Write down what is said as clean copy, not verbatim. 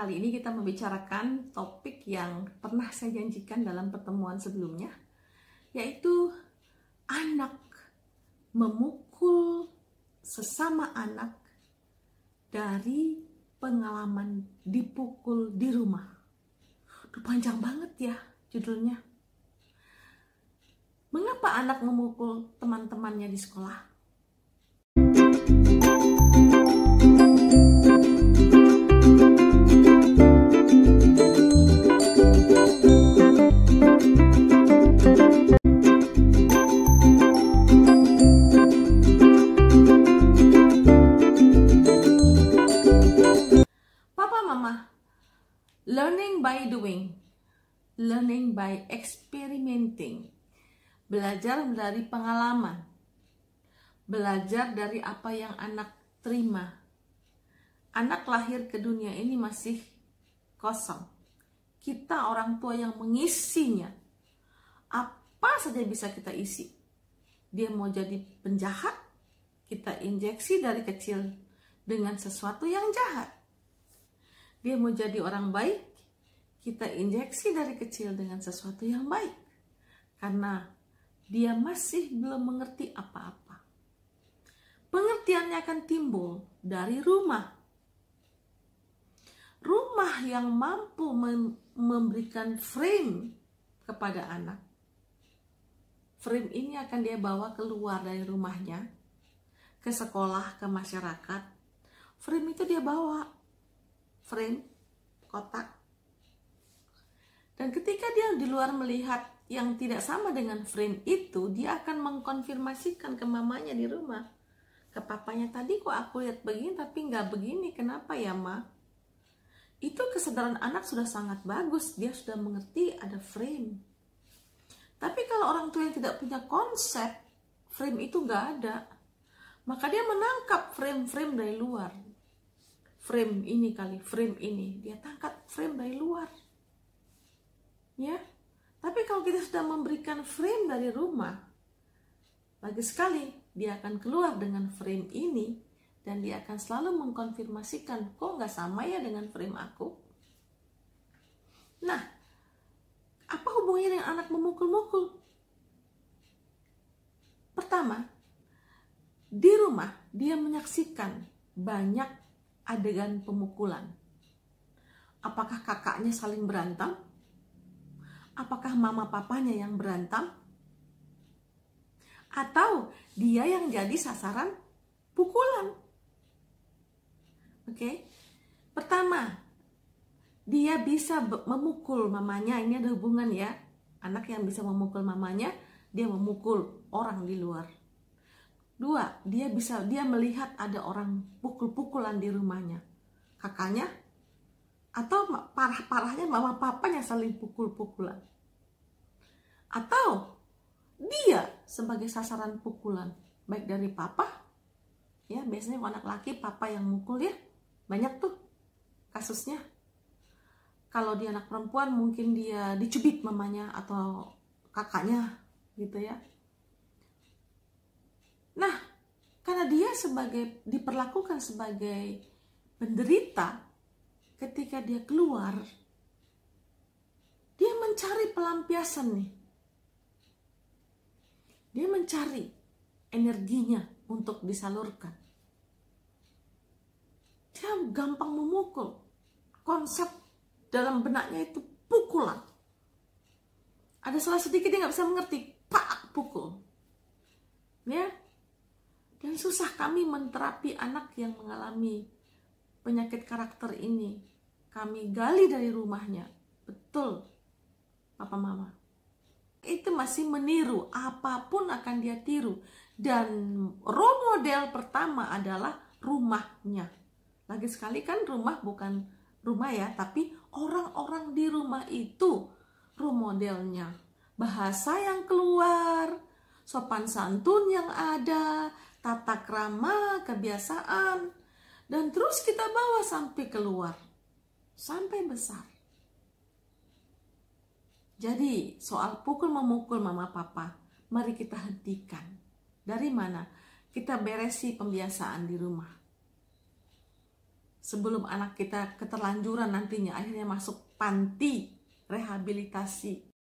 Kali ini kita membicarakan topik yang pernah saya janjikan dalam pertemuan sebelumnya, yaitu anak memukul sesama anak dari pengalaman dipukul di rumah. Duh, panjang banget ya judulnya. Mengapa anak memukul teman-temannya di sekolah? Learning by doing, learning by experimenting, belajar dari pengalaman, belajar dari apa yang anak terima. Anak lahir ke dunia ini masih kosong. Kita orang tua yang mengisinya. Apa saja bisa kita isi. Dia mau jadi penjahat, kita injeksi dari kecil dengan sesuatu yang jahat. Dia mau jadi orang baik, kita injeksi dari kecil dengan sesuatu yang baik. Karena dia masih belum mengerti apa-apa. Pengertiannya akan timbul dari rumah. Rumah yang mampu memberikan frame kepada anak. Frame ini akan dia bawa keluar dari rumahnya, ke sekolah, ke masyarakat. Frame itu dia bawa. Frame, kotak. Dan ketika dia di luar melihat yang tidak sama dengan frame itu, dia akan mengkonfirmasikan ke mamanya di rumah. Ke papanya, tadi kok aku lihat begini tapi nggak begini, kenapa ya ma? Itu kesadaran anak sudah sangat bagus, dia sudah mengerti ada frame. Tapi kalau orang tua yang tidak punya konsep, frame itu nggak ada. Maka dia menangkap frame-frame dari luar. Frame ini kali, frame ini. Dia tangkap frame dari luar. Ya. Tapi kalau kita sudah memberikan frame dari rumah, lagi sekali dia akan keluar dengan frame ini dan dia akan selalu mengkonfirmasikan, kok nggak sama ya dengan frame aku? Nah, apa hubungannya dengan anak memukul-mukul? Pertama, di rumah dia menyaksikan banyak adegan pemukulan. Apakah kakaknya saling berantem? Apakah mama papanya yang berantem? Atau dia yang jadi sasaran pukulan? Oke. Pertama, dia bisa memukul mamanya. Ini ada hubungan ya. Anak yang bisa memukul mamanya, dia memukul orang di luar. Dua, dia melihat ada orang pukul-pukulan di rumahnya. Kakaknya, atau parah-parahnya mama papanya saling pukul-pukulan. Atau dia sebagai sasaran pukulan, baik dari papa, ya biasanya kalau anak laki papa yang mukul ya, banyak tuh kasusnya. Kalau dia anak perempuan mungkin dia dicubit mamanya atau kakaknya gitu ya. Nah, karena dia diperlakukan sebagai penderita, ketika dia keluar, dia mencari pelampiasan nih. Dia mencari energinya untuk disalurkan. Dia gampang memukul. Konsep dalam benaknya itu pukulan. Ada salah sedikit dia nggak bisa mengerti, pak, pukul. Ya. Dan susah kami menterapi anak yang mengalami penyakit karakter ini. Kami gali dari rumahnya. Betul, papa mama. Itu masih meniru, apapun akan dia tiru. Dan role model pertama adalah rumahnya. Lagi sekali kan rumah bukan rumah ya, tapi orang-orang di rumah itu role modelnya. Bahasa yang keluar, sopan santun yang ada, tata krama, kebiasaan, dan terus kita bawa sampai keluar, sampai besar. Jadi soal pukul memukul mama papa, mari kita hentikan. Dari mana? Kita beresi pembiasaan di rumah. sebelum anak kita keterlanjuran nantinya akhirnya masuk panti rehabilitasi.